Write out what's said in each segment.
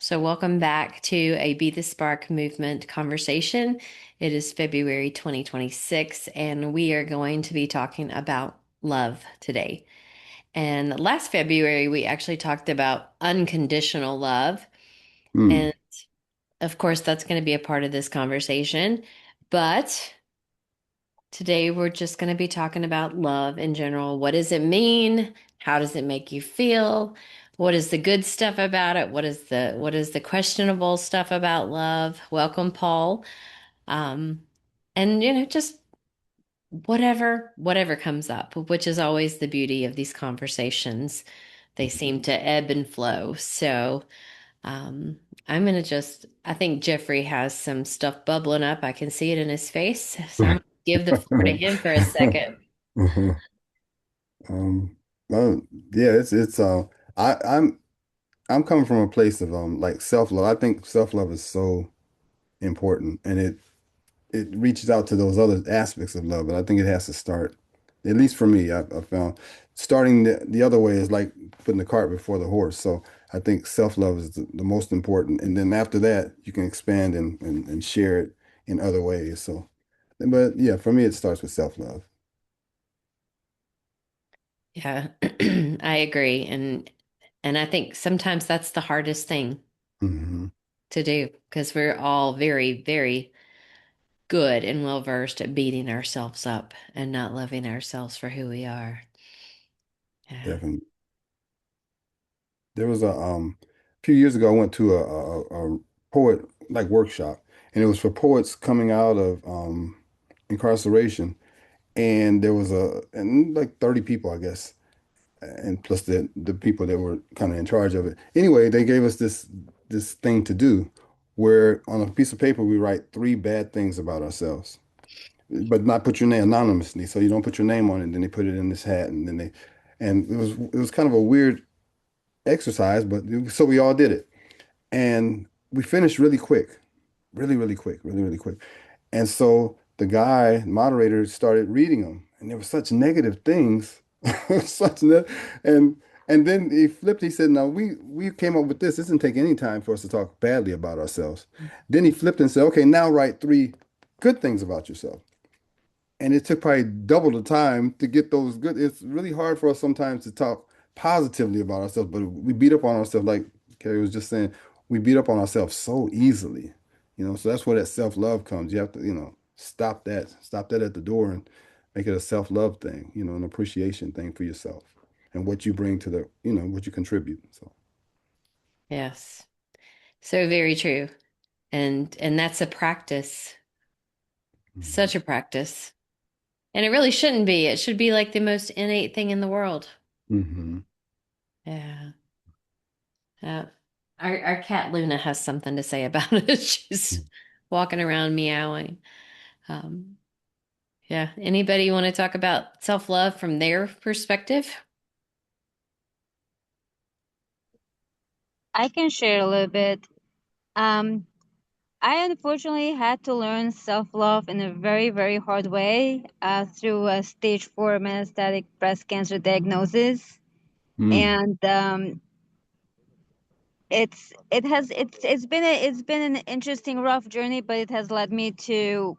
So, welcome back to a Be the Spark movement conversation. It is February 2026, and we are going to be talking about love today. And last February, we actually talked about unconditional love. Hmm. And of course, that's going to be a part of this conversation. But today, we're just going to be talking about love in general. What does it mean? How does it make you feel? What is the good stuff about it? What is the questionable stuff about love? Welcome, Paul. Um, and just whatever comes up, which is always the beauty of these conversations. They seem to ebb and flow. So um, I'm gonna I think Jeffrey has some stuff bubbling up. I can see it in his face. So I'm gonna give the floor to him for a second. Um, well, yeah, I, I'm I'm coming from a place of like self-love. I think self-love is so important, and it reaches out to those other aspects of love, but I think it has to start, at least for me, I found starting the other way is like putting the cart before the horse. So I think self-love is the most important, and then after that, you can expand and share it in other ways. So, but yeah, for me, it starts with self-love. Yeah, I agree. And I think sometimes that's the hardest thing Hmm. to do because we're all very, very good and well versed at beating ourselves up and not loving ourselves for who we are. Yeah. Definitely. There was a few years ago I went to a poet like workshop, and it was for poets coming out of incarceration, and there was like 30 people, I guess, and plus the people that were kind of in charge of it. Anyway, they gave us this thing to do where on a piece of paper we write three bad things about ourselves, but not put your name anonymously. So you don't put your name on it, and then they put it in this hat, and then they and it was kind of a weird exercise, but so we all did it. And we finished really quick, really quick, really quick. And so the guy, moderator, started reading them, and there were such negative things, such ne and and then he flipped. He said, "No, we came up with this. This doesn't take any time for us to talk badly about ourselves." Then he flipped and said, "Okay, now write three good things about yourself." And it took probably double the time to get those good. It's really hard for us sometimes to talk positively about ourselves, but we beat up on ourselves, like Carrie was just saying, we beat up on ourselves so easily, so that's where that self-love comes. You have to, stop that at the door and make it a self-love thing, an appreciation thing for yourself and what you bring to what you contribute. So, Yes. So very true. And that's a practice, mhm. such a practice. And it really shouldn't be. It should be like the most innate thing in the world. Hmm. Yeah. Yeah. Our cat Luna has something to say about it. She's walking around meowing. Um, yeah. Anybody want to talk about self-love from their perspective? I can share a little bit. Um, I unfortunately had to learn self-love in a very, very hard way through a stage 4 metastatic breast cancer diagnosis, Mm. and it's been an interesting, rough journey, but it has led me to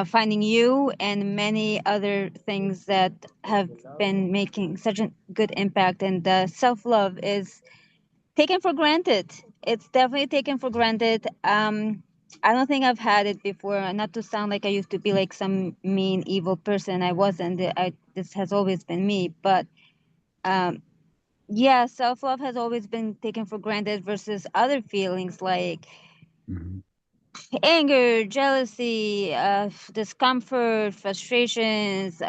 finding you and many other things that have been making such a good impact. And self-love is taken for granted. It's definitely taken for granted. I don't think I've had it before. Not to sound like I used to be like some mean, evil person. I wasn't. This has always been me. But um, yeah, self love has always been taken for granted versus other feelings like Hmm. anger, jealousy, discomfort, frustrations,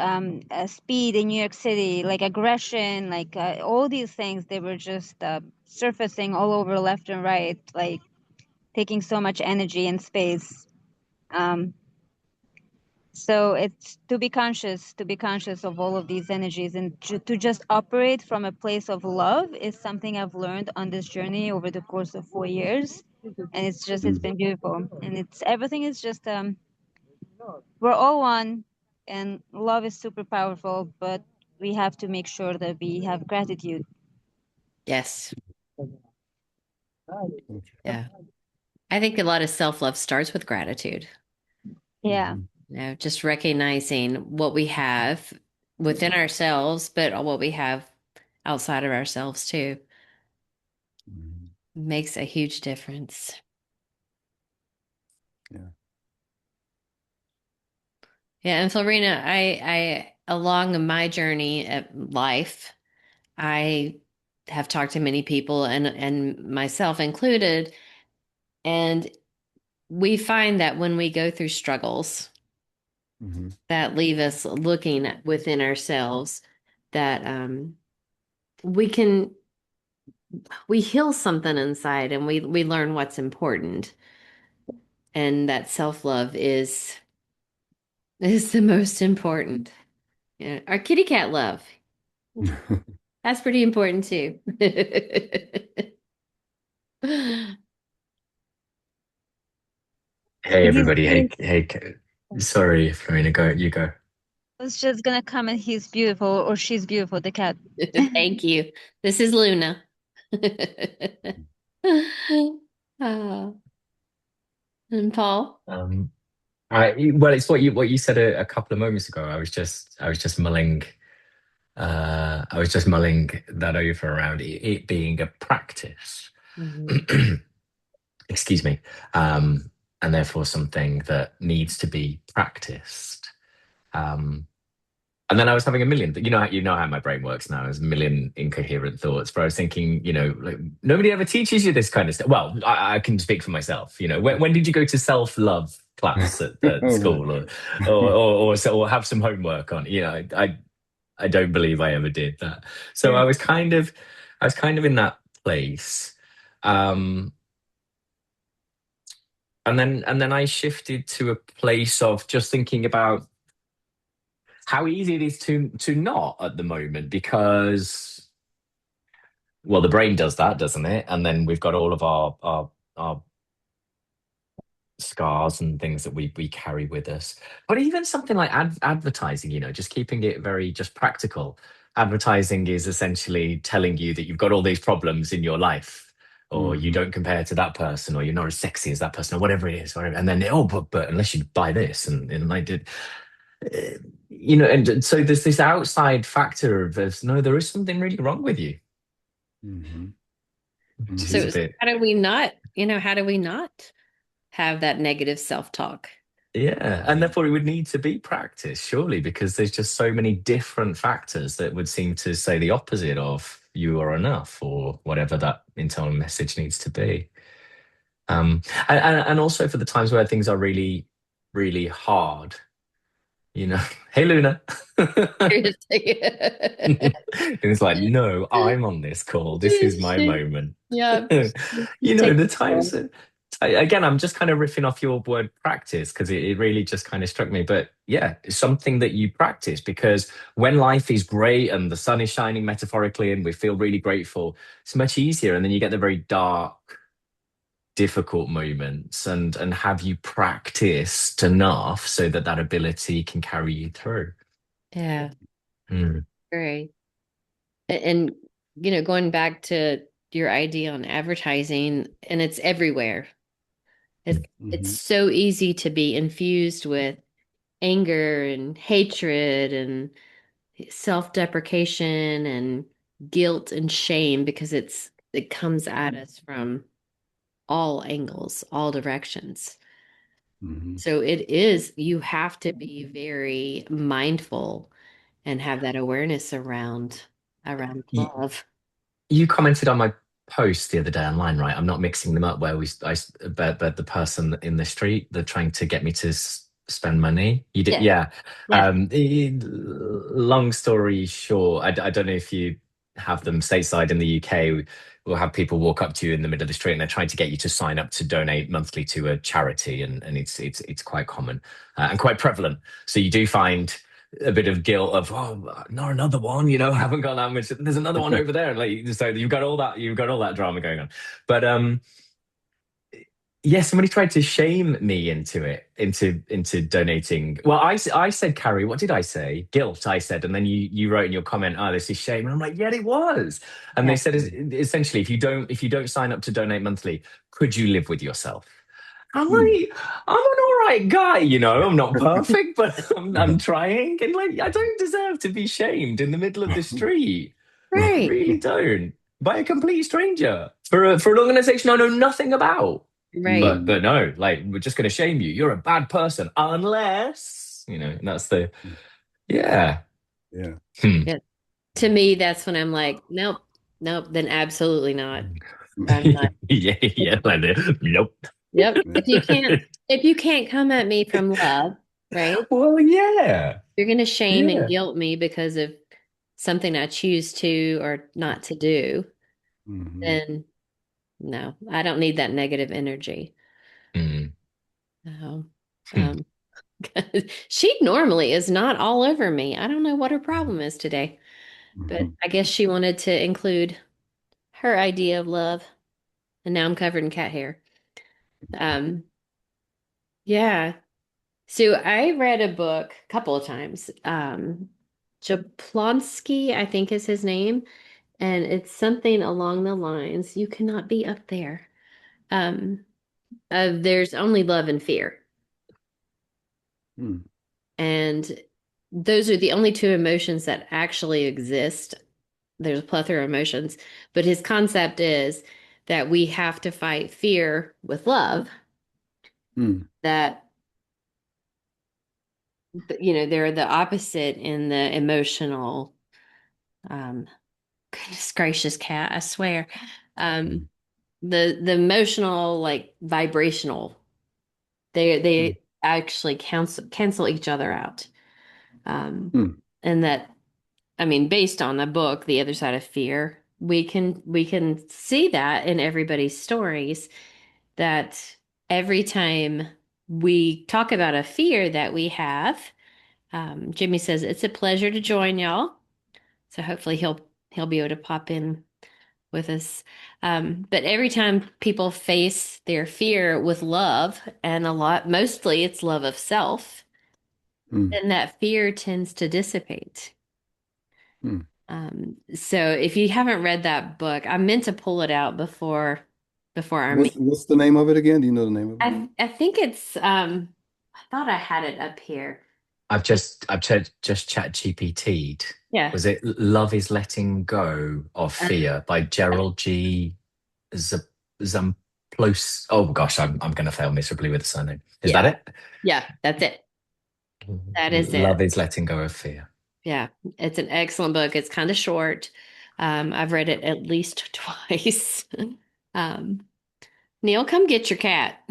speed in New York City, like aggression, like all these things. They were just surfacing all over left and right, like taking so much energy and space. Um, so it's to be conscious of all of these energies, and to just operate from a place of love is something I've learned on this journey over the course of 4 years. And it's been beautiful. And it's everything is just we're all one, and love is super powerful, but we have to make sure that we have gratitude. Yes. Yeah. I think a lot of self-love starts with gratitude. Yeah. Mhm. Just recognizing what we have within ourselves, but what we have outside of ourselves too Mhm. makes a huge difference. Yeah. Yeah, and Florina, I along my journey of life, I have talked to many people and myself included, and we find that when we go through struggles Mhm. that leave us looking within ourselves, that we can we heal something inside and we learn what's important, and that self-love is the most important. Yeah. Our kitty cat love, that's pretty important too. Hey He's, everybody, he's sorry, Farina, go, you go. I was just gonna comment he's beautiful or she's beautiful, the cat. Thank you. This is Luna. Oh, and Paul. Well, it's what you said a couple of moments ago. I was just mulling, I was just mulling that over around it being a practice, Mhm. excuse me, and therefore something that needs to be practiced. Um, And then I was having a million, you know how my brain works now. There's a million incoherent thoughts. But I was thinking, like nobody ever teaches you this kind of stuff. Well, I can speak for myself. When did you go to self-love class at All right. school, or have some homework on? I don't believe I ever did that. So Yeah. I was kind of in that place. Um, and then I shifted to a place of just thinking about how easy it is to not at the moment because well the brain does that, doesn't it? And then we've got all of our scars and things that we carry with us. But even something like advertising, just keeping it very just practical. Advertising is essentially telling you that you've got all these problems in your life, or you Mhm. don't compare to that person, or you're not as sexy as that person, or whatever it is, whatever. And then but unless you buy this, and I did, uh, and so there's this outside factor of no, there is something really wrong with you, Mhm. which is a So Mhm. bit. how do we not, how do we not have that negative self-talk? Yeah, and Mhm. therefore it would need to be practice, surely, because there's just so many different factors that would seem to say the opposite of you are enough or whatever that internal message needs to be. And also for the times where things are really, really hard, hey Luna. And it's like, no, I'm on this call. This is my moment. Yeah. Take The times control. that, again, I'm just kind of riffing off your word practice because it really just kind of struck me. But yeah, it's something that you practice because when life is great and the sun is shining metaphorically and we feel really grateful, it's much easier. And then you get the very dark, difficult moments and have you practiced enough so that that ability can carry you through? Yeah, Mm. great. And going back to your idea on advertising, and it's everywhere. It's Mhm. so easy to be infused with anger and hatred and self-deprecation and guilt and shame because it comes at us from all angles, all directions. Mhm. So it is, you have to be very mindful and have that awareness around love. You commented on my post the other day online, right? I'm not mixing them up where but the person in the street, they're trying to get me to spend money. You did, Yeah. yeah. Yeah. Long story short, I don't know if you have them stateside in the UK. We'll have people walk up to you in the middle of the street and they're trying to get you to sign up to donate monthly to a charity, and it's quite common and quite prevalent. So you do find a bit of guilt of not another one, I haven't got that much, there's another one over there, like so you've got all that drama going on. But yeah, somebody tried to shame me into it, into donating. Well, I said, Carrie, what did I say? Guilt, I said, and then you wrote in your comment, oh, this is shame, and I'm like, yeah, it was. And they Yeah. said, Mm. essentially, if you don't sign up to donate monthly, could you live with yourself? I'm Mm. like, I'm an all right guy, you know. I'm not perfect, but I'm trying, and like, I don't deserve to be shamed in the middle of the street. I Right. really don't. By a complete stranger for an organization I know nothing about. Right. Mm. But no, like we're just going to shame you. You're a bad person unless you know. And that's the yeah. Yeah. Hmm. Yeah. To me, that's when I'm like, nope, nope, then absolutely not. I'm not. Yeah, yeah. Like nope. Yep. Yeah. If you can't come at me from love, right? Well, yeah, You're going to shame and yeah. guilt me because of something I choose to or not to do, Hmm. then no, I don't need that negative energy. Hmm. No. Hmm. Um, she normally is not all over me. I don't know what her problem is today, but Hmm. I guess she wanted to include her idea of love, and now I'm covered in cat hair. Um, yeah. So I read a book a couple of times. Jablonski, I think is his name, and it's something along the lines, you cannot be up there. Um, there's only love and fear. Mm. And those are the only two emotions that actually exist. There's a plethora of emotions, but his concept is that we have to fight fear with love, Mm. that, they're the opposite in the emotional, um, goodness gracious, cat, I swear. Um, Mm. the emotional, like vibrational, Mm. they actually cancel each other out. Um, Mm. and that, I mean, based on the book, The Other Side of Fear, we can see that in everybody's stories, that every time we talk about a fear that we have, Jimmy says it's a pleasure to join y'all. So hopefully he'll be able to pop in with us. But every time people face their fear with love, and mostly it's love of self, Mm. then that fear tends to dissipate. Mm. So if you haven't read that book, I meant to pull it out before our meeting. What's the name of it again? Do you know the name of it? I think it's I thought I had it up here. I've just chat GPT'd. Yeah. Was it Love is Letting Go of Uh, Fear by Gerald G. Z Zamplos? Oh gosh, I'm gonna fail miserably with the surname. Is yeah. that it? Yeah, that's it. That is it. Love is Letting Go of Fear. Yeah. It's an excellent book. It's kind of short. I've read it at least twice. Um, Neil, come get your cat.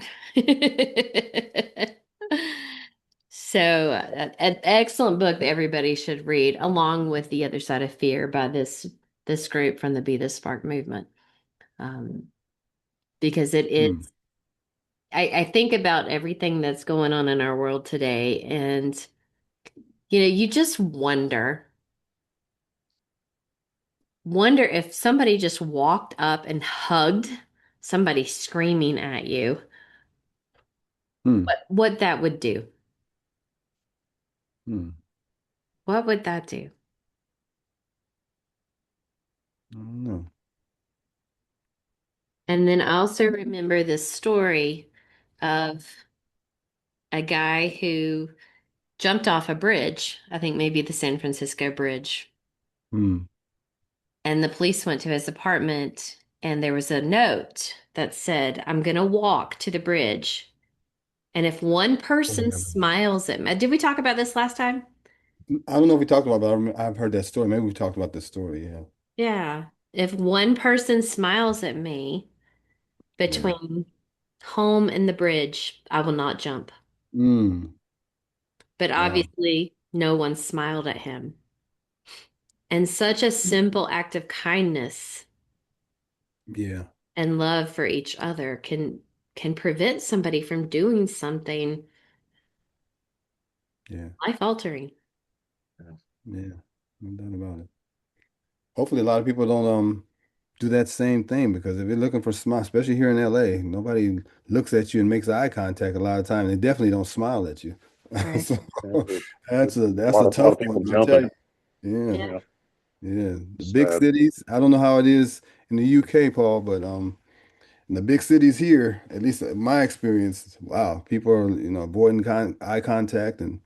So, an excellent book that everybody should read, along with The Other Side of Fear by this group from the Be the Spark movement. Um, because it is, Mm. I think about everything that's going on in our world today, and you just wonder if somebody just walked up and hugged somebody screaming at you, Mm. what that would do. Mm. What would that do? I don't know. And then I also remember this story of a guy who jumped off a bridge, I think maybe the San Francisco Bridge, Mm. and the police went to his apartment, and there was a note that said, I'm going to walk to the bridge. And if one Oh, person yeah. smiles at me, did we talk about this last time? I don't know if we talked about it, but I've heard that story. Maybe we talked about this story. Yeah. Yeah. If one person smiles at me Yeah. between home and the bridge, I will not jump. Mm. But Wow. obviously, no one smiled at him. And such a simple act of kindness Yeah. and love for each other can prevent somebody from doing something Yeah. life altering. Yeah. No doubt about it. Hopefully, a lot of people don't do that same thing because if you're looking for smile, especially here in LA, nobody looks at you and makes eye contact a lot of time. They definitely don't smile at you. Right. So Yeah, a that's a lot tough of one. people I'll tell jumping. you. Yeah, Yeah. Yeah, yeah. The big sad. cities, I don't know how it is in the UK, Paul, but in the big cities here, at least in my experience, wow, people are, avoiding eye contact, and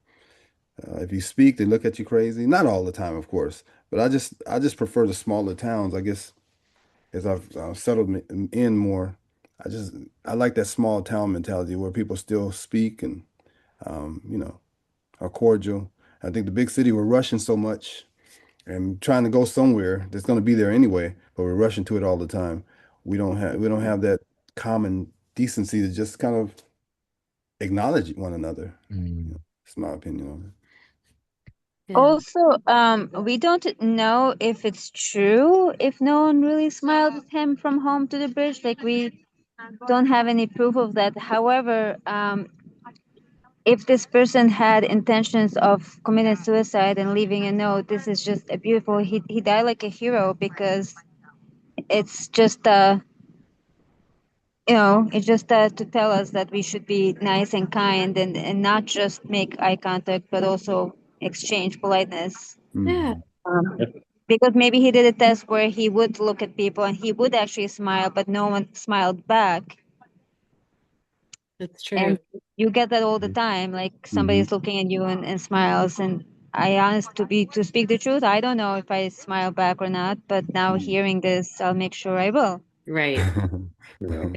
if you speak, they look at you crazy. Not all the time, of course, but I just prefer the smaller towns. I guess as I've settled in more, I just I like that small town mentality where people still speak and you know are cordial. I think the big city we're rushing so much and trying to go somewhere that's going to be there anyway, but we're rushing to it all the time. We don't have that common decency to just kind of acknowledge one another. Mm. That's my opinion on Yeah. Also, we don't know if it's true if no one really smiled at him from home to the bridge. Like we don't have any proof of that. However, if this person had intentions of committing suicide and leaving a note, this is just a beautiful. He died like a hero because it's just it's just to tell us that we should be nice and kind and not just make eye contact, but also exchange politeness. it. Yeah. Um, Yeah. because maybe he did a test where he would look at people and he would actually smile, but no one smiled back. That's true. And you get that all the Mhm. time, like Hmm. somebody's looking at you and smiles. And to speak the truth, I don't know if I smile back or not, but now hearing this, I'll make sure I will. Right. Yeah.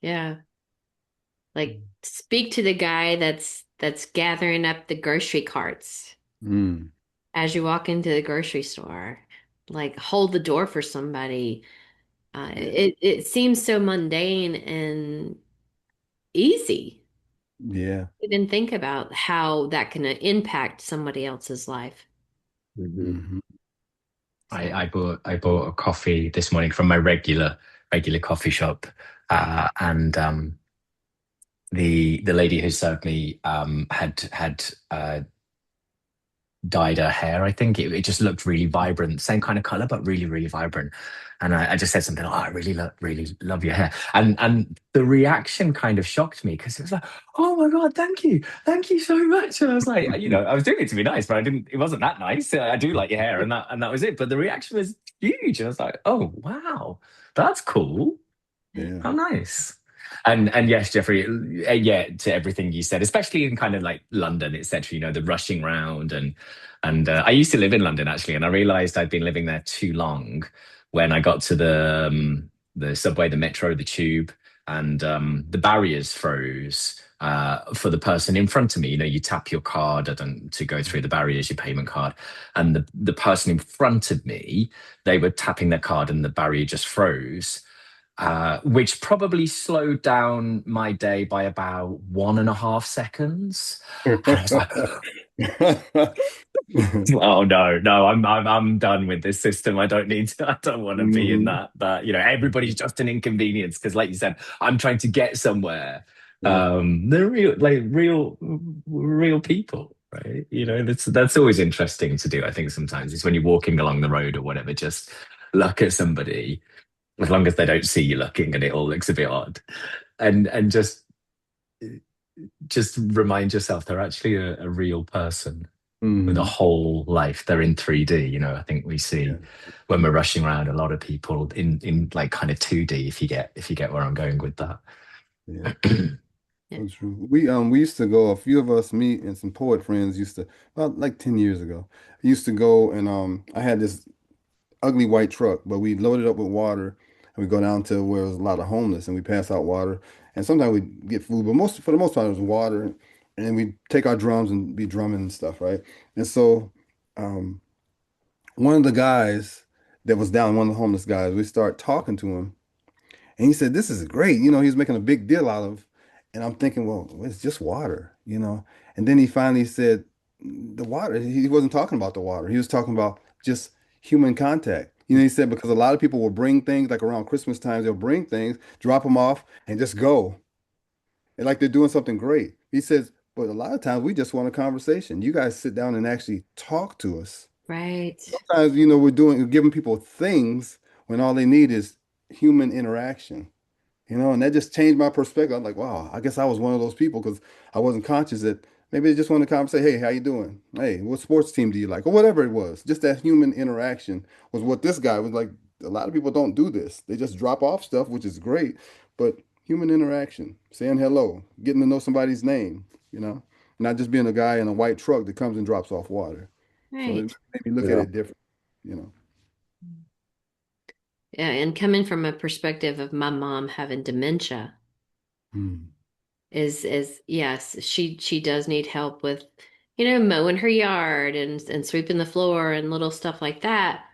Yeah. Like speak to the guy that's gathering up the grocery carts Mm. as you walk into the grocery store. Like hold the door for somebody. Yeah. It seems so mundane and easy. Yeah. Even think about how that can impact somebody else's life. Hmm. Hmm. So, I bought a coffee this morning from my regular coffee shop, and the lady who served me had dyed her hair. I think it just looked really vibrant, same kind of color, but really vibrant. And I just said something, oh, I really love your hair. And the reaction kind of shocked me because it was like, oh my God, thank you so much. And I was like, I was doing it to be nice, but it wasn't that nice. I do like your hair, and that was it. But the reaction was huge. And I was like, oh wow, that's cool. Yeah. How nice. And yes, Jeffrey, yeah, to everything you said, especially in kind of like London, etc. The rushing round and I used to live in London actually, and I realized I'd been living there too long when I got to the subway, the metro, the tube, and the barriers froze. For the person in front of me, you tap your card to go through the barriers, your payment card, and the person in front of me, they were tapping their card, and the barrier just froze, which probably slowed down my day by about 1.5 seconds. And I was like, oh no, I'm done with this system. I don't need to. I don't want to be in Hmm. that. But everybody's just an inconvenience because, like you said, I'm trying to get somewhere. Yeah. They're real, like real people, right? That's always interesting to do. I think sometimes is when you're walking along the road or whatever, just look at somebody as long as they don't see you looking and it all looks a bit odd, and just remind yourself they're actually a real person with a Hmm. whole life. They're in 3D. I think we see Yeah. when we're rushing around a lot of people in like kind of 2D, if you get where I'm going with that. Yeah. yeah. So true. We used to go, a few of us, me and some poet friends used to, about like 10 years ago, used to go and I had this ugly white truck, but we loaded up with water and we go down to where there was a lot of homeless and we pass out water. And sometimes we get food, but for the most part it was water. And we take our drums and be drumming and stuff, right? And so um one of the guys that was down, one of the homeless guys, we start talking to him and he said, "This is great." He was making a big deal out of. And I'm thinking, well, it's just water. And then he finally said, the water. He wasn't talking about the water. He was talking about just human contact. He said because a lot of people will bring things like around Christmas times, they'll bring things, drop them off, and just go. And like they're doing something great. He says, but a lot of times we just want a conversation. You guys sit down and actually talk to us. Right. Sometimes, we're giving people things when all they need is human interaction. And that just changed my perspective. I'm like, wow, I guess I was one of those people because I wasn't conscious that maybe they just want to come and say, hey, how you doing? Hey, what sports team do you like? Or whatever it was. Just that human interaction was what this guy was like. A lot of people don't do this. They just drop off stuff, which is great, but human interaction, saying hello, getting to know somebody's name, you know, not just being a guy in a white truck that comes and drops off water. So it Right. made me look at Yeah. it different, you know. Yeah, and coming from a perspective of my mom having dementia Mm. is yes, she does need help with, mowing her yard and sweeping the floor and little stuff like that.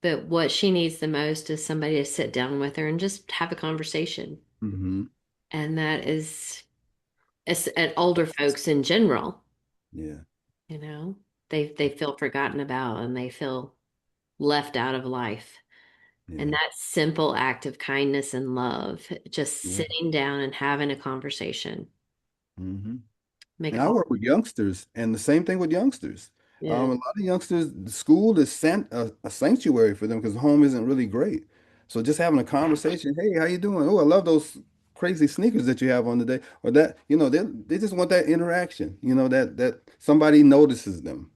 But what she needs the most is somebody to sit down with her and just have a conversation. Hmm. And that is at older folks in general, Yeah. you know, they feel forgotten about and they feel left out of life. And Yeah. that simple act of kindness and love, just Yeah. sitting down and having a conversation, Hmm. make And I all, work with youngsters, and the same thing with youngsters. yeah, A lot of youngsters, the school is a sanctuary for them because home isn't really great. So just having a conversation, hey, how you doing? Oh, I love those crazy sneakers that you have on today. Or that, they just want that interaction, that somebody notices them.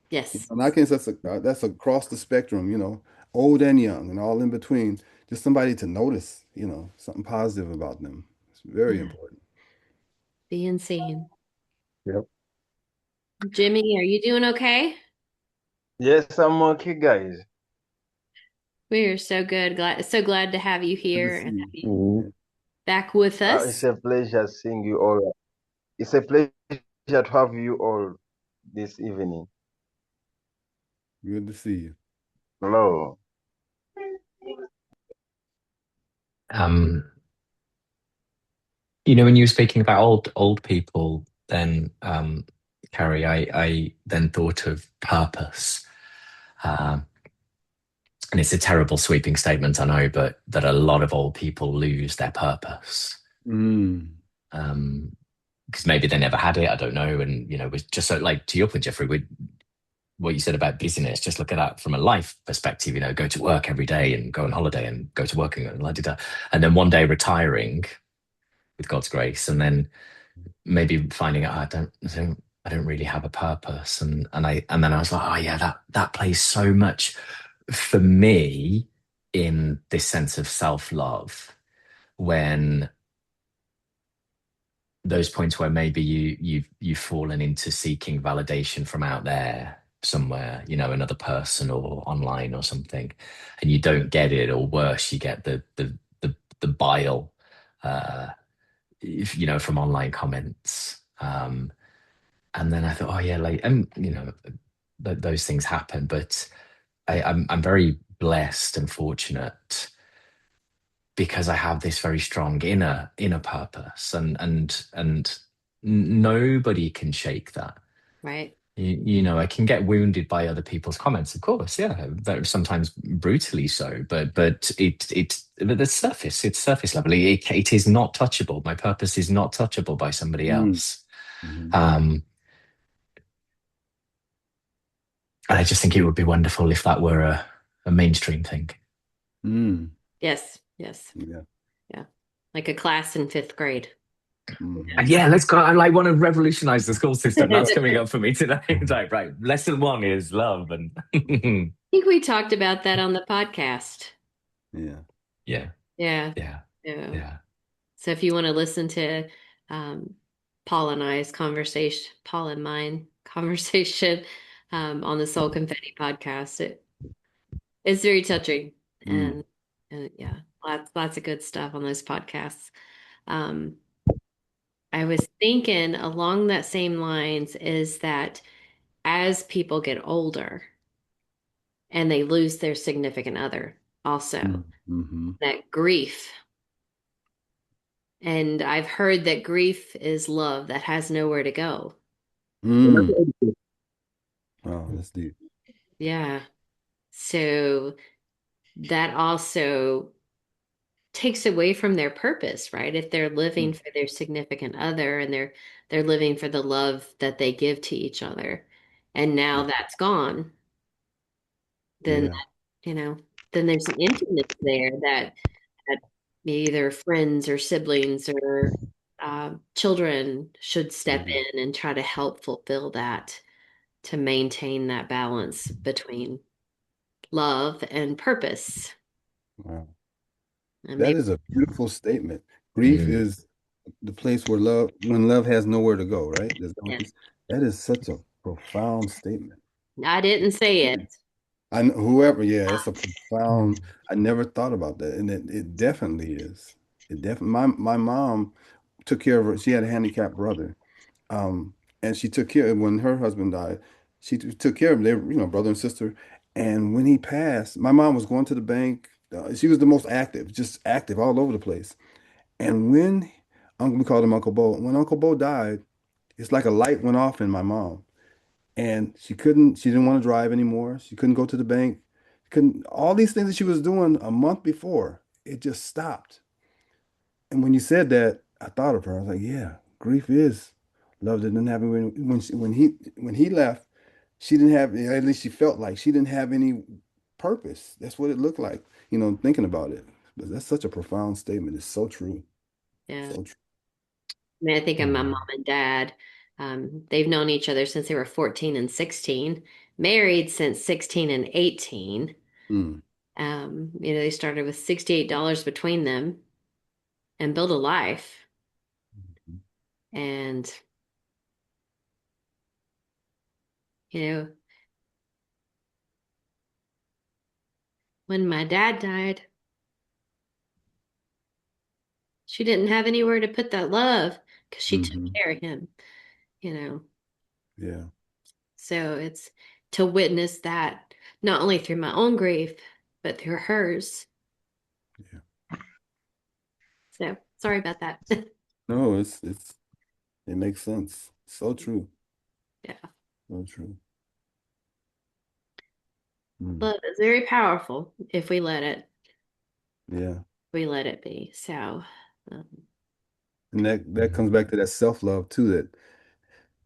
yes, And I can that's across the spectrum, old and young and all in between. Just somebody to notice, something positive about them. It's very yeah, important. being seen. Yep. Jimmy, are you doing okay? Yes, I'm okay, guys. We are so glad to have you Good to here and see have you. you Mhm. Yeah. back with It's us. a pleasure seeing you all. It's a pleasure to have you all this evening. Good to see you. Hello. Um, when you were speaking about old people, then Carrie, I then thought of purpose. Um, and it's a terrible sweeping statement, I know, but that a lot of old people lose their purpose. Mm. Um, because maybe they never had it, I don't know. And was just so, like, to your point, Jeffrey, with what you said about busyness, just look at that from a life perspective, go to work every day and go on holiday and go to work and la-di-da. And then one day retiring with God's grace, and then maybe finding out, I don't really have a purpose. And then I was like, oh yeah, that plays so much for me in this sense of self-love, when those points where maybe you've fallen into seeking validation from out there somewhere, another person or online or something, and you don't get it, or worse, you get the bile, uh, from online comments. And then I thought, oh yeah, like, and those things happen, but I'm very blessed and fortunate because I have this very strong inner purpose, and nobody can shake that. Right. I can get wounded by other people's comments, of course, yeah, sometimes brutally so, but the surface, it's surface level. It is not touchable. My purpose is not touchable by somebody Mm. else. Hmm. Um, and I just think it would be wonderful if that were a mainstream thing. Mm. Yes, yes, Yeah. yeah. Like a class in fifth grade. Hmm. And yeah, let's go. I like want to revolutionize the school system. That's coming up for me today. It's like, right, lesson one is love, and I think we talked about that on the podcast. Yeah. yeah, Yeah, yeah, yeah. yeah. So if you want to listen to um, Paul and mine conversation on the Soul Confetti podcast, it's very touching Mm. and yeah, lots of good stuff on those podcasts. Um, I was thinking along that same lines is that as people get older and they lose their significant other, also Mm. Hmm. that grief. And I've heard that grief is love that has nowhere to go. Mm. Oh, that's deep. Yeah. So that also takes away from their purpose, right? If they're living for their significant other and they're living for the love that they give to each other, and now that's gone, then Yeah. you know, then there's an emptiness there that maybe their friends or siblings or children should step Mhm. in and try to help fulfill that to maintain that balance between love and purpose. Wow. And That maybe is a beautiful statement. Grief Mm. is the place where love, when love has nowhere to go, right? yeah, That is such a profound statement. I didn't say it. Whoever, yeah, it's a profound. I never thought about that, and it definitely is. It definitely. My mom took care of her. She had a handicapped brother, and she took care when her husband died. She took care of them. They were, brother and sister. And when he passed, my mom was going to the bank. She was the most active, just active all over the place. And when Uncle, we called him Uncle Bo. When Uncle Bo died, it's like a light went off in my mom, and she didn't want to drive anymore. She couldn't go to the bank. Couldn't all these things that she was doing a month before, it just stopped. And when you said that, I thought of her. I was like, yeah, grief is love that didn't happen when he left. She didn't have, at least she felt like she didn't have any purpose. That's what it looked like, thinking about it. But that's such a profound statement. It's so true. Yeah. So true. I mean, I think of my mom Mm. and dad. They've known each other since they were 14 and 16, married since 16 and 18. Mm. They started with $68 between them and built a life. And, you know, when my dad died, she didn't have anywhere to put that love because she took Hmm. care of him, you know. Yeah. So it's to witness that not only through my own grief, but through hers. Yeah. So sorry about that. No, it makes sense. So true. Yeah. So true. Mm. Love is very powerful if Yeah. we let it be. So, um, And that comes back to that self-love too, that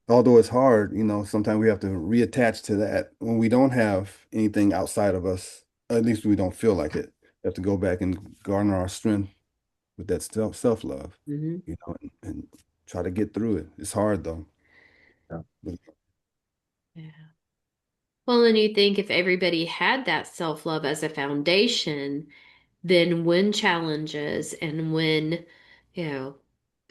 although it's hard, sometimes we have to reattach to that when we don't have anything outside of us. At least we don't feel like it. We have to go back and garner our strength with that self-love, mhm. and try to get through it. It's hard though. Yeah. But, Yeah. Well, and you think if everybody had that self-love as a foundation, then when challenges and when, you know,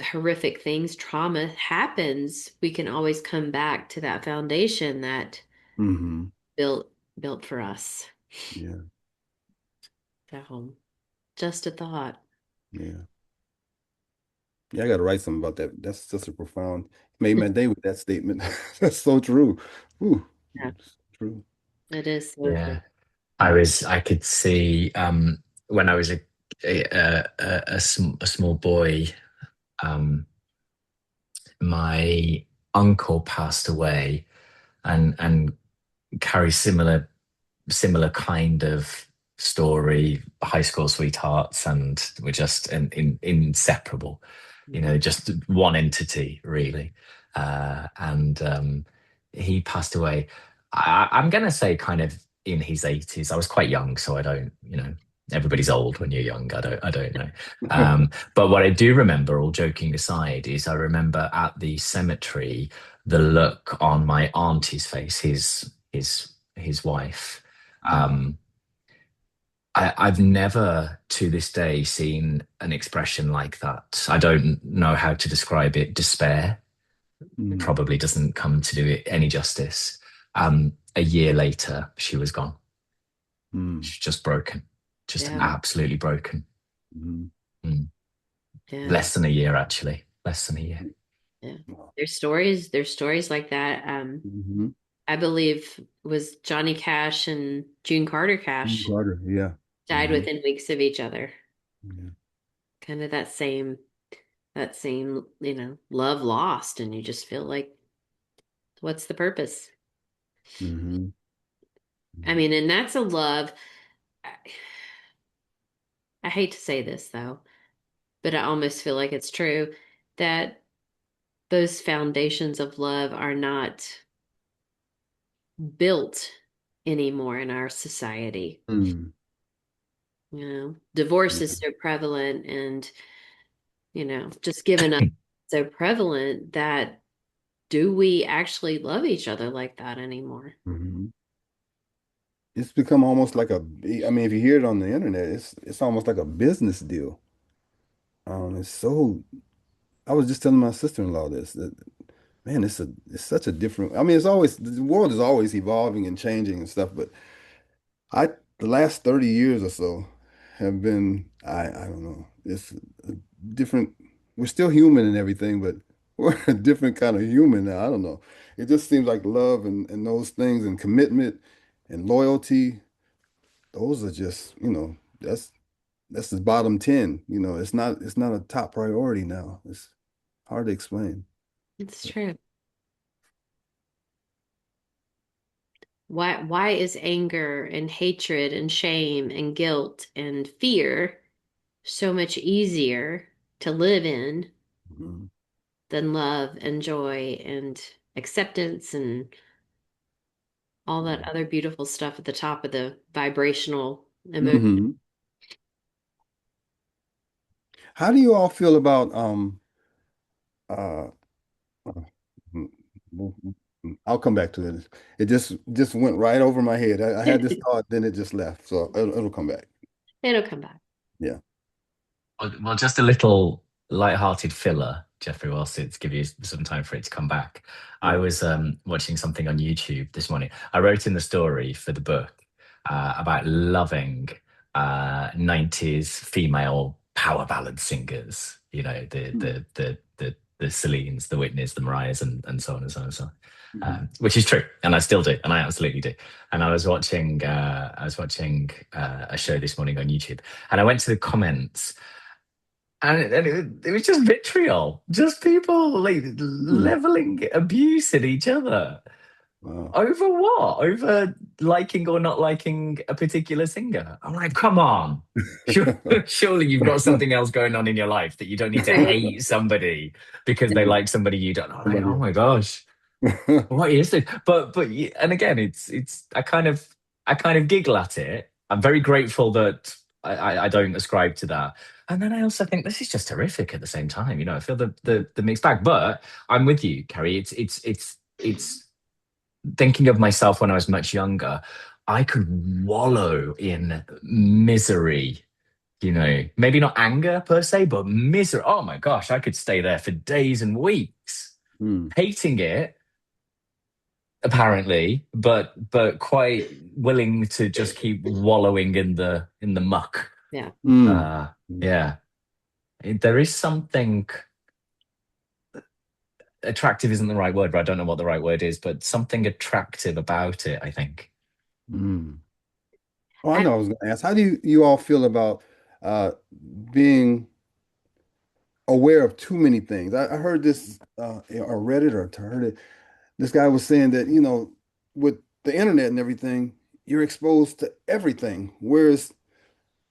horrific things, trauma happens, we can always come back to that foundation that hmm. built built for us. Yeah. So, just a thought. Yeah. Yeah, I got to write something about that. That's such a profound, made my day with that statement. That's so true. Ooh, Yeah, it's true. it is so true. Yeah. I could see when I was a small boy, um, my uncle passed away and carries similar kind of story, high school sweethearts, and we're just inseparable, Mhm. just one entity, really. And he passed away. I'm going to say kind of in his 80s. I was quite young, so I don't, everybody's old when you're young. I don't know. But what I do remember, all joking aside, is I remember at the cemetery, the look on my auntie's face, his wife. Mm, Um, I've never to this day seen an expression like that. I don't know how to describe it. Despair. It mm, probably doesn't come to do it any justice. A year later, she was gone. mm, She's just broken, just Yeah, mm, absolutely broken. mm. Mm. yeah, Less than a year, actually. Less than a year. yeah. Wow. There's stories like that. Hmm. I believe was Johnny Cash and June Carter Cash Carter, yeah. died Hmm. within weeks of each other. Yeah. Kind of that same, love lost, and you just feel like, what's the purpose? Hmm. I mean, and that's a love. I, I hate to say this though, but I almost feel like it's true that those foundations of love are not built. anymore in our society. Mm. You know, divorce is Yeah. so prevalent and, just giving up so prevalent that do we actually love each other like that anymore? Mhm. It's become almost like I mean, if you hear it on the internet, it's almost like a business deal. It's so, I was just telling my sister-in-law this, that, man, it's such a different, I mean, the world is always evolving and changing and stuff, but the last 30 years or so have been, I don't know, it's a different, we're still human and everything, but we're a different kind of human now. I don't know. It just seems like love and those things and commitment and loyalty, those are just, that's the bottom 10. It's not a top priority now. It's hard to explain. It's true. Why is anger and hatred and shame and guilt and fear so much easier to live in Mhm. than love and joy and acceptance and all that other beautiful stuff at the top of the vibrational emotion? Hmm. How do you all feel about uh uh, mm, I'll come back to it. It just went right over my head. I had this thought, then it just left. So it'll come back. It'll come back. Yeah. Well, just a little light-hearted filler, Jeffrey, whilst it's give you some time for it to come back. I Yeah. was watching something on YouTube this morning. I wrote in the story for the book about loving 90s female power ballad singers. You know, Mm-hmm. the Celines, the Whitneys, the Mariahs, and so on and so on and so on. Mm-hmm. Which is true, and I still do, and I absolutely do. And I was watching a show this morning on YouTube, and I went to the comments, and it was just vitriol, just people like Mm. leveling abuse at each other. Wow. Over what? Over liking or not liking a particular singer? I'm like, come on. Surely you've got something else going on in your life that you don't need to hate somebody because they like somebody you don't. I'm like, Somebody oh my else. gosh, what is it? And again, it's I kind of giggle at it. I'm very grateful that I don't ascribe to that. And then I also think this is just horrific at the same time. You know, I feel the mixed bag. But I'm with you, Carrie. It's thinking of myself when I was much younger. I could wallow in misery. You know, maybe not anger per se, but misery. Oh my gosh, I could stay there for days and weeks, Mm. hating it apparently, but quite willing to just keep wallowing in the muck. Yeah. Mm. Uh, Mm. yeah, there is something attractive isn't the right word, but I don't know what the right word is, but something attractive about it, I think. Mm. Oh, I I, know I was going to ask, how do you all feel about uh, being aware of too many things? I heard this, or read it, or heard it. This guy was saying that, with the internet and everything, you're exposed to everything. Whereas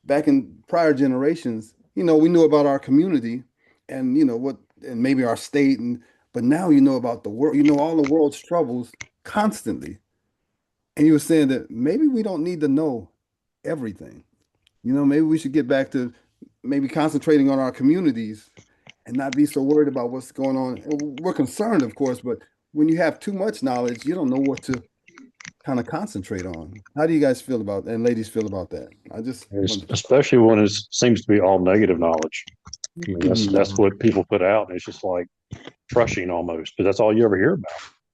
back in prior generations, we knew about our community and and maybe our state, but now you know about the world, all the world's troubles constantly. And he was saying that maybe we don't need to know everything. Maybe we should get back to maybe concentrating on our communities and not be so worried about what's going on. And we're concerned, of course, but when you have too much knowledge, you don't know what to kind of concentrate on. How do you guys feel about and ladies feel about that? I just wanted to. Especially when it seems to be all negative knowledge. I mean, that's Mhm. what people put out, and it's just like crushing almost, because that's all you ever hear about.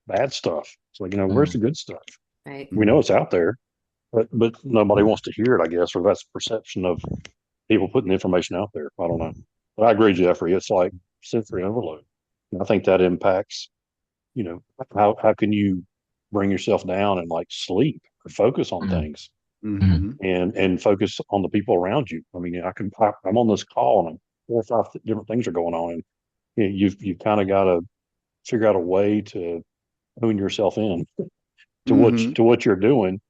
Bad stuff. It's like, where's Mm. the good stuff? right. We know Mhm. it's out there, but nobody wants to hear it, I guess, or that's the perception of people putting the information out there. I don't know. But I agree, Jeffrey. It's like sensory overload. And I think that impacts, you know, how can you bring yourself down and like sleep or focus on Mm. things Mm. Mhm. and focus on the people around you. I mean, I'm on this call and 4 or 5 different things are going on, and you've kind of got to figure out a way to hone yourself in Mhm. to what you're doing,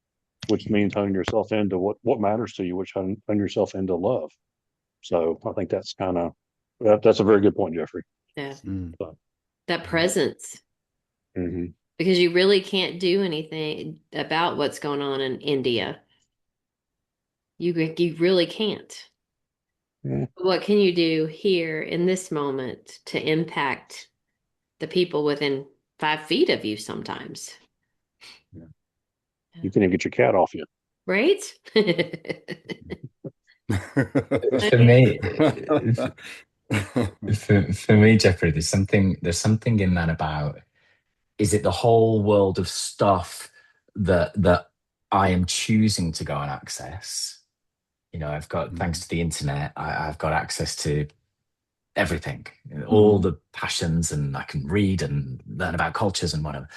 which means hone yourself into what matters to you, which hone yourself into love. So I think that's kind of that's a very good point, Jeffrey. Yeah. So, That presence. mhm. because you really can't do anything about what's going on in India. You really can't. Yeah. What can you do here in this moment to impact the people within 5 feet of you sometimes? Yeah. Yeah. You can't even get your cat off you. Right? For me, for me, Jeffrey, there's something in that about, is it the whole world of stuff that I am choosing to go and access? I've got, thanks to the internet, I've got access to everything, all Mhm. the passions, and I can read and learn about cultures and whatever.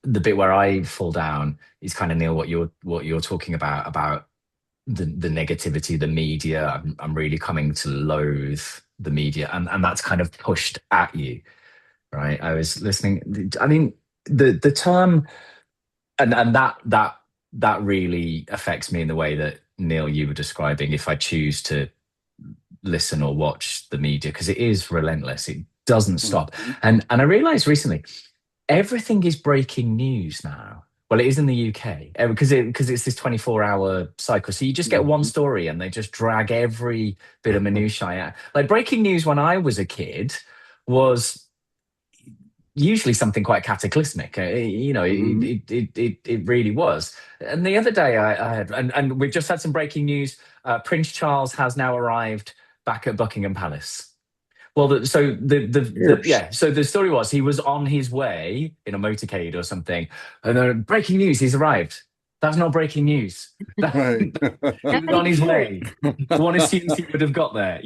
The bit where I fall down is kind of, Neil, what you're talking about the negativity, the media. I'm really coming to loathe the media, and that's kind of pushed at you, right? I was listening. I mean, the term, and that really affects me in the way that, Neil, you were describing. If I choose to listen or watch the media, because it is relentless, it doesn't stop. Mhm. And I realized recently, everything is breaking news now. Well, it is in the UK, because it's this 24-hour cycle. So you just get one Mhm. story and they just drag every bit of minutiae out. Like breaking news when I was a kid was usually something quite cataclysmic. Mhm. It really was. And the other day I had, and we've just had some breaking news. Prince Charles has now arrived back at Buckingham Palace. Well, Cheers. yeah. So the story was, he was on his way in a motorcade or something, and then breaking news, he's arrived. That's not breaking news. Right. He was Nobody on his cares. way. One assumes he would have got there.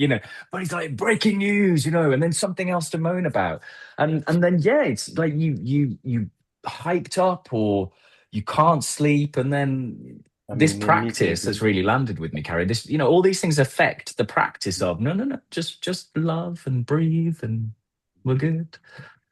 But he's like, breaking news, and then something else to moan about, and then yeah, it's like you hyped up, or you can't sleep, and then I this mean, anything practice to has really landed with me, Carrie. All these things affect the practice of, no, no, no, just love and breathe, and we're good.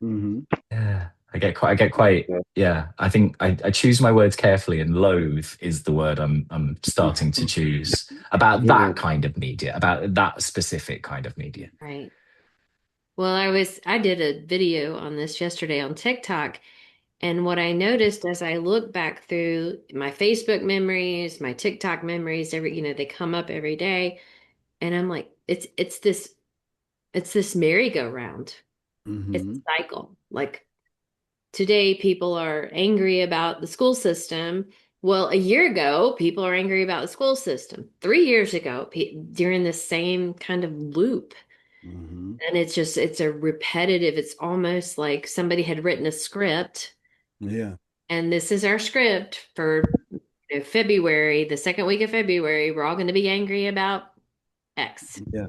Mhm. Yeah, I get quite. Yeah, I think I choose my words carefully, and loathe is the word I'm starting to choose about Yeah. that kind of media, about that specific kind of media. Right. Well, I did a video on this yesterday on TikTok, and what I noticed as I look back through my Facebook memories, my TikTok memories, they come up every day, and I'm like, it's this merry-go-round. It's Mhm. a cycle. Like today, people are angry about the school system. Well, a year ago, people are angry about the school system. 3 years ago, during the same kind of loop. Mhm. And it's a repetitive, it's almost like somebody had written a script, Yeah. and this is our script for February, the second week of February. We're all going to be angry about X. Yeah.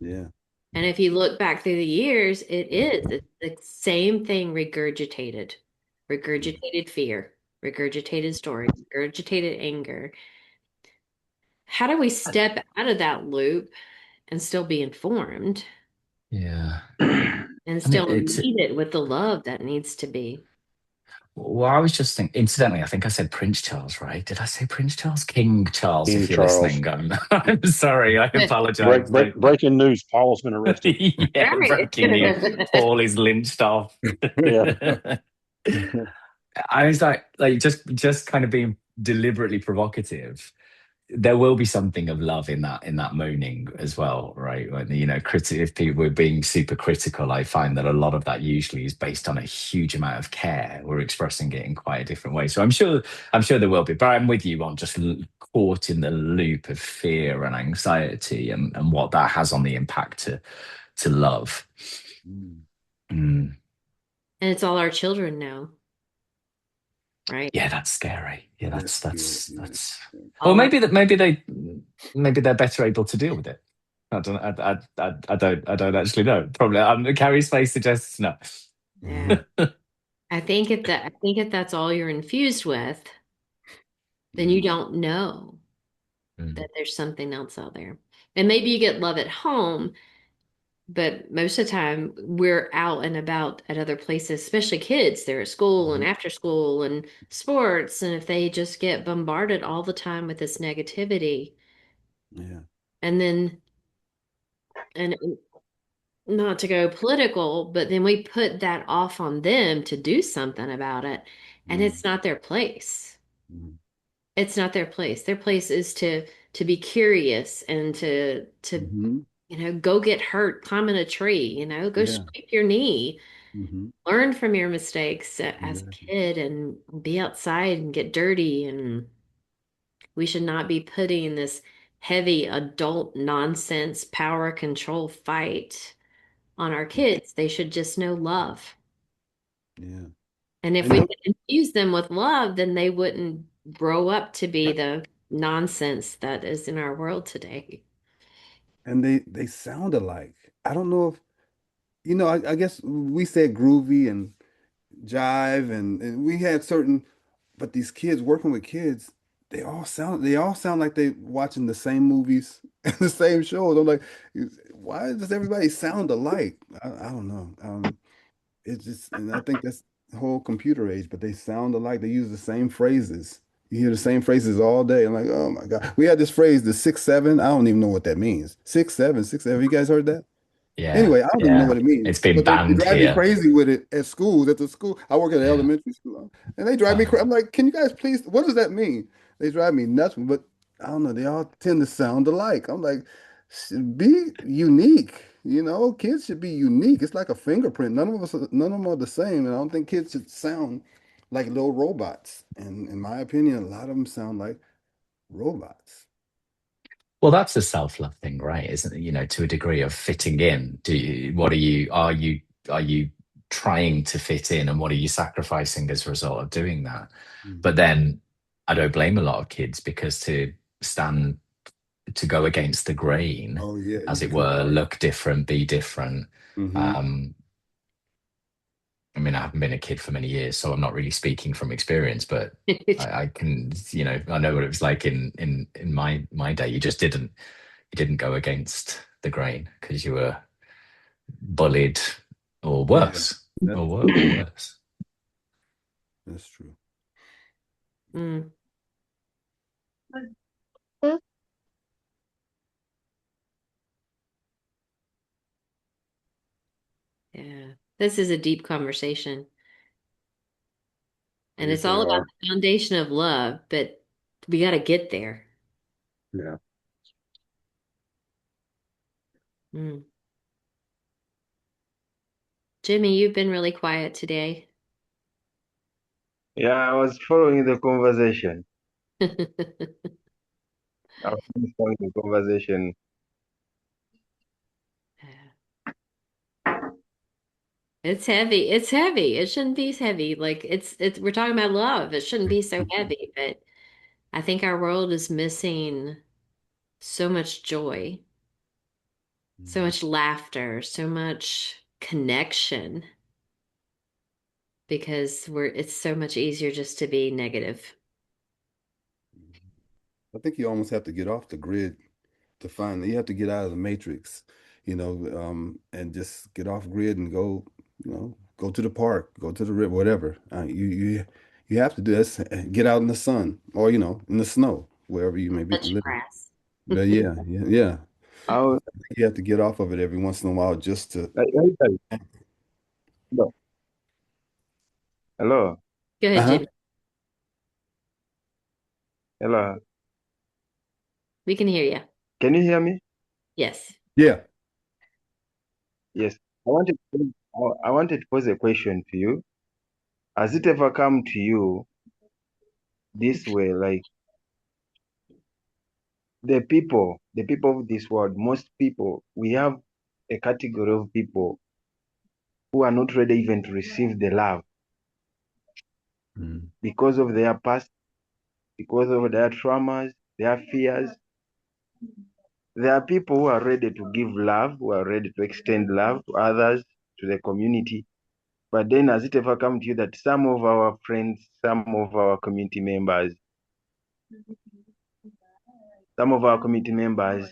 Yeah. And if you look back through the years, it's the same thing regurgitated, regurgitated fear, regurgitated story, regurgitated anger. How do we step out of that loop and still be informed Yeah, and and still it's meet it with the love that needs to be? well, I was just thinking, incidentally, I think I said Prince Charles, right? Did I say Prince Charles? King Charles, King if you're Charles. listening. I'm sorry, I apologize. Breaking news. Paul's been arrested. Yeah, Right. breaking news. Paul is lynched off. Yeah. I was like just kind of being deliberately provocative. There will be something of love in that moaning as well, right? When if people were being super critical, I find that a lot of that usually is based on a huge amount of care. We're expressing it in quite a different way. So I'm sure there will be, but I'm with you on just caught in the loop of fear and anxiety, and what that has on the impact to love. Mm. Mm. And it's all our children now, right? Yeah, that's scary. Yeah, That's that's scary. that's Yeah. that's. Well, All our, maybe they're better able to deal with it. I don't. I don't actually know. Probably. Carrie's face suggests no. yeah. I think if that's all you're infused with, then you Mhm. don't know Mm. that there's something else out there. And maybe you get love at home, but most of the time we're out and about at other places, especially kids. They're at school and Mhm. after school and sports. And if they just get bombarded all the time with this negativity, Yeah. and then and not to go political, but then we put that off on them to do something about it, and Mm, it's not their place. mm, It's not their place. Their place is to be curious and to hmm. go get hurt climbing a tree, go Yeah. scrape your knee, Hmm. learn from your mistakes as a Exactly. kid and be outside and get dirty. And we should not be putting this heavy adult nonsense power control fight on our kids. They should just know love. Yeah. And if And we could infuse them with love, then they wouldn't grow up to be the nonsense that is in our world today. they sound alike. I don't know if I guess we said groovy and jive and we had certain, but these kids working with kids, they all sound like they watching the same movies and the same shows. I'm like, why does everybody sound alike? I don't know. It's just, and I think that's the whole computer age, but they sound alike. They use the same phrases. You hear the same phrases all day. I'm like, oh my God. We had this phrase, the 6'7". I don't even know what that means. 6'7", 6'7". You guys heard that? Yeah, Anyway, I don't even know yeah. what it means, It's been but they banned drive me here. crazy with it at schools. At the school, I work at an Yeah. elementary school, and they drive me crazy. I'm like, can you guys please? What does that mean? They drive me nuts, but I don't know. They all tend to sound alike. I'm like, be unique. Kids should be unique. It's like a fingerprint. None of them are the same, and I don't think kids should sound like little robots. And in my opinion, a lot of them sound like robots. Well, that's a self-love thing, right? Isn't it? To a degree of fitting in. What are you trying to fit in and what are you sacrificing as a result of doing that? But Hmm. then I don't blame a lot of kids because stand to go against the grain, Oh yeah, you as it become were, part. look different, be different. Hmm. Um, I mean, I haven't been a kid for many years, so I'm not really speaking from experience, but I can, I know what it was like in my day. You didn't go against the grain because you were bullied or Yeah, worse, that's or worse. that's true. Mm, yeah. This is a deep conversation. And Yes, it's they all about are. the foundation of love, but we got to get there. Yeah. Mm. Jimmy, you've been really quiet today. Yeah, I was following the conversation. I was following the conversation. It's heavy. It's heavy. It shouldn't be heavy. Like it's we're talking about love. It shouldn't be so heavy, but I think our world is missing so much joy, so Mhm. much laughter, so much connection because it's so much easier just to be negative. I think you almost have to get off the grid to find you have to get out of the matrix, and just get off grid and go to the park, go to the river, whatever. You have to do this. Get out in the sun or in the snow, wherever you may be Touch live. grass. But yeah, yeah, yeah. I was, You have to get off of it every once in a while just to. let me tell you. Hello. Hello. Go ahead, Uh-huh. Jimmy. Hello. We can hear you. Can you hear me? Yes. Yeah. Yes. I wanted to pose a question to you. Has it ever come to you this way, like the people of this world, most people, we have a category of people who are not ready even to receive the love Mm. because of their past, because of their traumas, their fears. There are people who are ready to give love, who are ready to extend love to others, to the community. But then, has it ever come to you that some of our friends, some of our community members, some of our community members,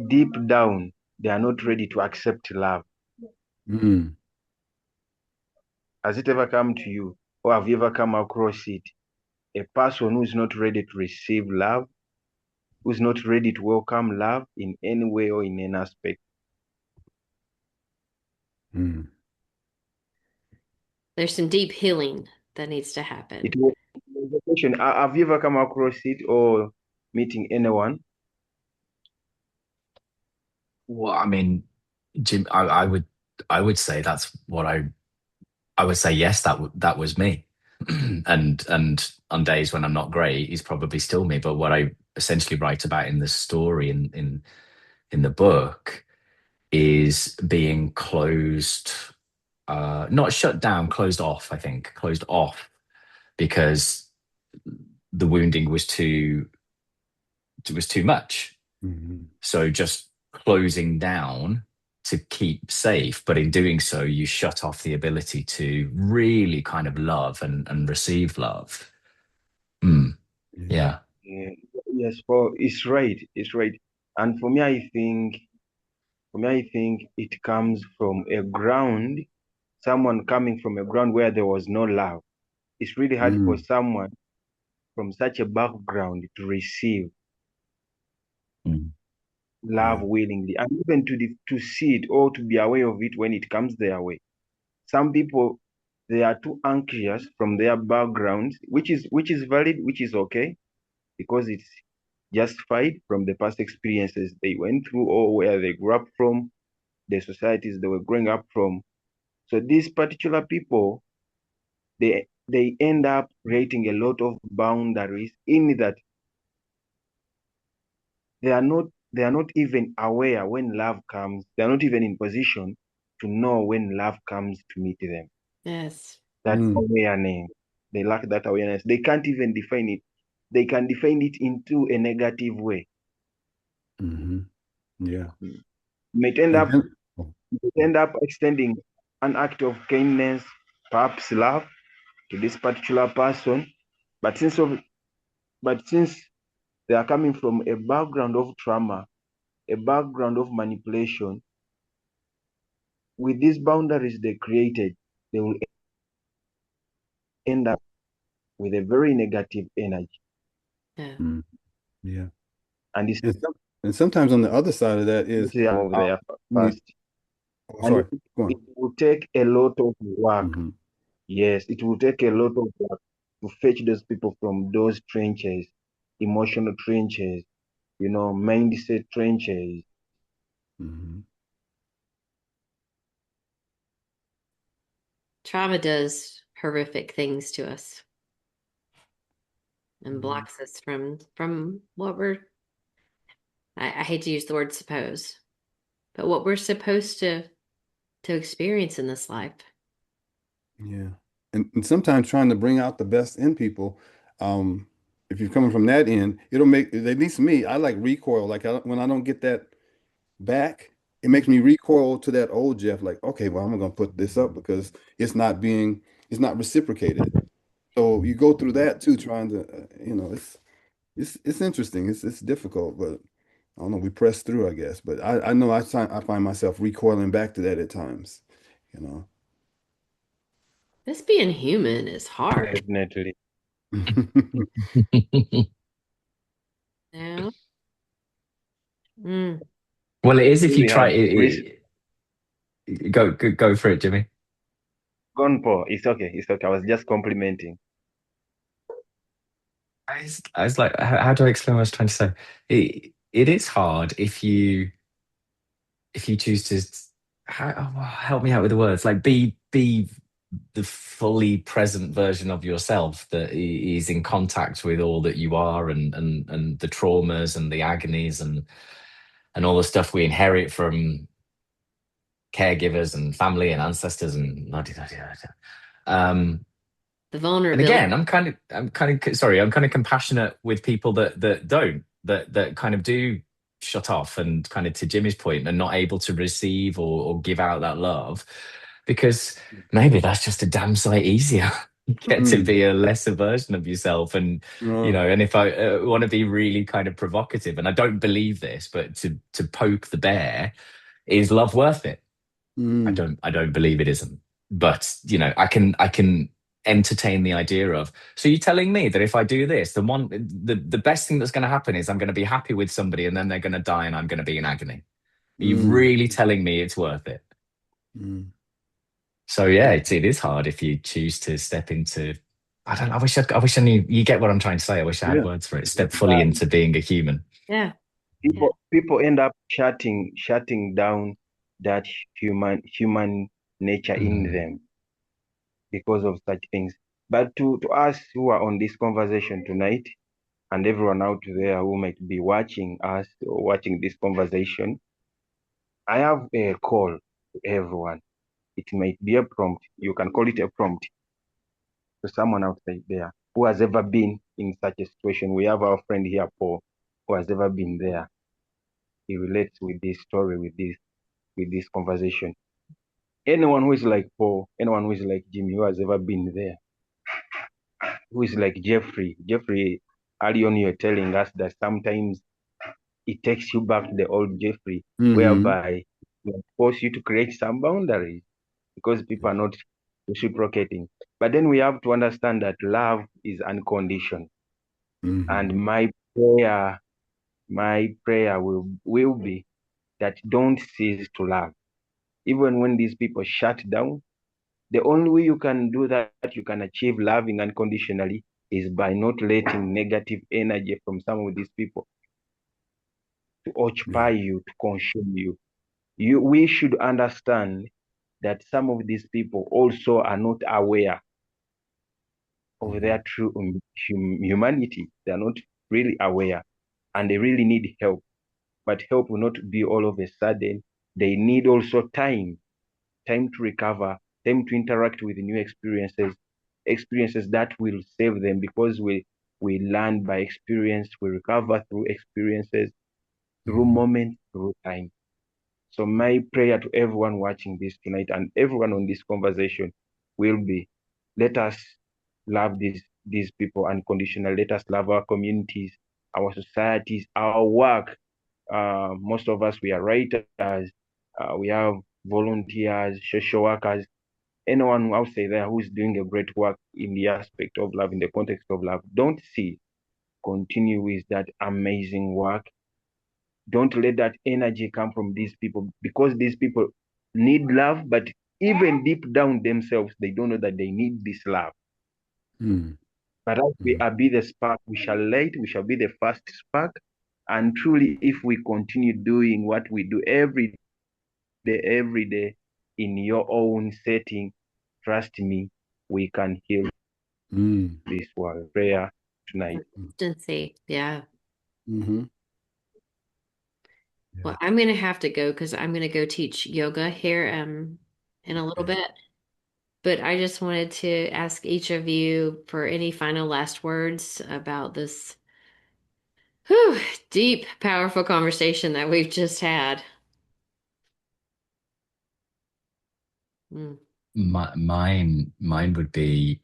deep down, they are not ready to accept love? Mm. Has it ever come to you, or have you ever come across it? A person who is not ready to receive love, who's not ready to welcome love in any way or in any aspect. Mm. There's some deep healing that needs to happen. It was a question. Have you ever come across it or meeting anyone? Well, I mean, Jim, I would say that's what I would say. Yes, that was me. And on days when I'm not great, he's probably still me. But what I essentially write about in the story in the book is being closed, not shut down, closed off. I think closed off because the wounding was too much. Mm-hmm. So just closing down to keep safe, but in doing so, you shut off the ability to really kind of love and receive love. Mm, Yeah. yeah. Yeah, yes, for it's right. It's right. And for me, I think it comes from a ground, someone coming from a ground where there was no love. It's really hard for Mm. someone from such a background to receive Mm, love Yeah. willingly, and even to see it or to be aware of it when it comes their way. Some people, they are too anxious from their backgrounds, which is valid, which is okay, because it's justified from the past experiences they went through or where they grew up from, the societies they were growing up from. So these particular people, they end up creating a lot of boundaries in that they are not even aware when love comes. They are not even in position to know when love comes to meet them. Yes. That Mm. awareness, they lack that awareness. They can't even define it. They can define it into a negative way. Mm-hmm. Yeah. You might end And up then, oh, you might end up extending an act of kindness, perhaps love, to this particular person, but since they are coming from a background of trauma, a background of manipulation, with these boundaries they created, they will end up with a very negative energy. Yeah. mm, yeah. And this And sometimes on the other side of that is, is of uh, their we, past. oh, And sorry, go it on. will take a lot of work. Mm-hmm. Yes, it will take a lot of work to fetch those people from those trenches, emotional trenches, mindset trenches. Mm-hmm. Trauma does horrific things to us and Mm-hmm. blocks us from what I hate to use the word suppose, but what we're supposed to experience in this life. Yeah. And sometimes trying to bring out the best in people, um, if you're coming from that end, it'll make, at least me, I like recoil. Like when I don't get that back, it makes me recoil to that old Jeff, like, okay, well, I'm gonna put this up because it's not reciprocated. So you go through that too, trying to, it's interesting. It's difficult, but I don't know. We press through, I guess. But I know I find myself recoiling back to that at times, you know. This being human is hard. Definitely. You Mm. Well, it is if you Really try hard. go for it, Jimmy. Gone, Paul. It's okay. It's okay. I was just complimenting. I was like, how do I explain what I was trying to say? It is hard if you choose to help me out with the words, like be the fully present version of yourself that is in contact with all that you are and the traumas and the agonies and all the stuff we inherit from caregivers and family and ancestors and um The and vulnerability. again, I'm kind of compassionate with people that don't, that kind of do shut off and kind of to Jimmy's point and not able to receive or give out that love, because maybe that's just a damn sight easier. You get to Mm. be a lesser version of yourself, and Oh. and if I want to be really kind of provocative, and I don't believe this, but to poke the bear, is love worth it? Mm. I don't believe it isn't. But I can entertain the idea of, so you're telling me that if I do this, the best thing that's going to happen is I'm going to be happy with somebody and then they're going to die and I'm going to be in agony. Are you Mm. really telling me it's worth it? Mm. So yeah, it is hard if you choose to step into. I don't. I wish I knew. You get what I'm trying to say. I wish I had Yeah. words for it. Step fully into being a human. Yeah. Yeah. People end up shutting down that human nature in Mm, them because of such things. But to us who are on this conversation tonight, and everyone out there who might be watching us or watching this conversation, I have a call to everyone. It might be a prompt. You can call it a prompt to someone outside there who has ever been in such a situation. We have our friend here, Paul, who has ever been there. He relates with this story, with this conversation. Anyone who is like Paul, anyone who is like Jimmy, who has ever been there, who is like Jeffrey. Jeffrey, early on, you're telling us that sometimes it takes you back to the old Jeffrey, Mm-hmm. whereby it force you to create some boundaries because people are not reciprocating. But then we have to understand that love is unconditional. And Mm-hmm. my prayer will be that don't cease to love. Even when these people shut down, the only way you can do that, you can achieve loving unconditionally, is by not letting negative energy from some of these people to Yeah. occupy you, to consume you. We should understand that some of these people also are not aware of Mm-hmm. their true humanity. They are not really aware and they really need help. But help will not be all of a sudden. They need also time to recover, time to interact with new experiences, experiences that will save them because we learn by experience, we recover through experiences, through Mm-hmm. moments, through time. So my prayer to everyone watching this tonight and everyone on this conversation will be, let us love these people unconditionally. Let us love our communities, our societies, our work. Most of us, we are writers, we have volunteers, social workers, anyone outside there who is doing a great work in the aspect of love, in the context of love. Don't see, continue with that amazing work. Don't let that energy come from these people because these people need love, but even deep down themselves, they don't know that they need this love. But as we Mm-hmm. are be the spark, we shall light, we shall be the first spark. And truly, if we continue doing what we do every day in your own setting, trust me, we can heal Mm-hmm. this world. Prayer tonight. Consistency. Yeah. Mm-hmm. Well, Yeah. I'm gonna have to go because I'm gonna go teach yoga here in a little Okay. bit. But I just wanted to ask each of you for any final last words about this whew, deep, powerful conversation that we've just had. Mm. mine would be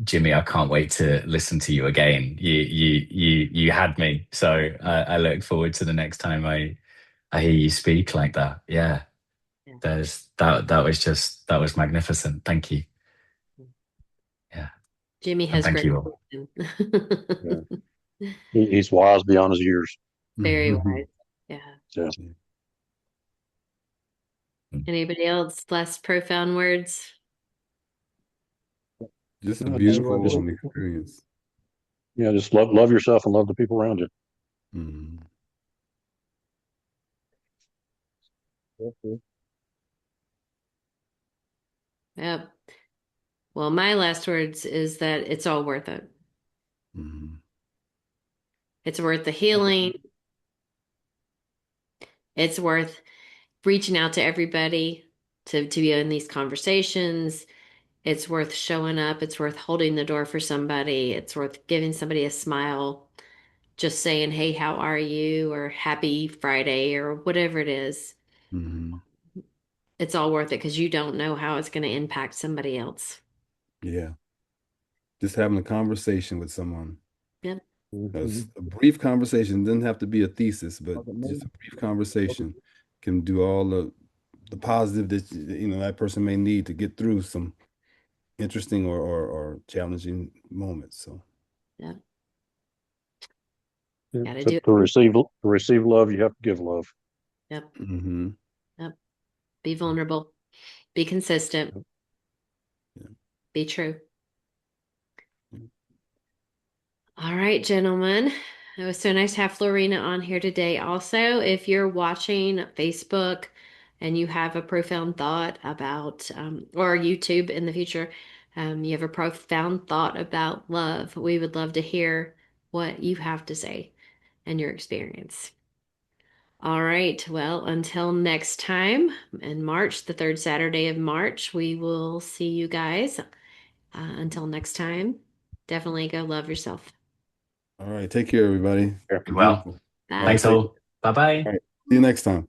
Jimmy. I can't wait to listen to you again. You had me. So I look forward to the next time I hear you speak like that. Yeah, Yeah. that was magnificent. Thank you. Yeah, Jimmy and has thank great you all. wisdom. Yeah. He's wise beyond his years. Very Mm-hmm. wise. Yeah. Yeah. Anybody else? Last profound words? Just a No, just, beautiful just experience. yeah, just love yourself and love the people around you. Mm-hmm. Yep. Well, my last words is that it's all worth it. Mm-hmm. It's worth the healing. It's worth reaching out to everybody to be in these conversations. It's worth showing up. It's worth holding the door for somebody. It's worth giving somebody a smile, just saying, "Hey, how are you?" or "Happy Friday" or whatever it is. Mm-hmm. It's all worth it because you don't know how it's going to impact somebody else. Yeah. Just having a conversation with someone. Yep. Mhm. A brief conversation doesn't have to be a thesis, but just a brief conversation can do all the positive that that person may need to get through some interesting or challenging moments. So, Yep. Yeah. Got to do To it. receive love, you have to give love. Yep. hmm Yep. Be vulnerable. Be consistent. Be true. All right, gentlemen. It was so nice to have Florina on here today. Also, if you're watching Facebook and you have a profound thought about, or YouTube in the future, you have a profound thought about love, we would love to hear what you have to say and your experience. All right. Well, until next time in March, the third Saturday of March, we will see you guys. Until next time, definitely go love yourself. All right. Take care, everybody. Yeah. Be Well, beautiful. All right. thanks Bye. Take care. all. Bye bye. All right. See you next time.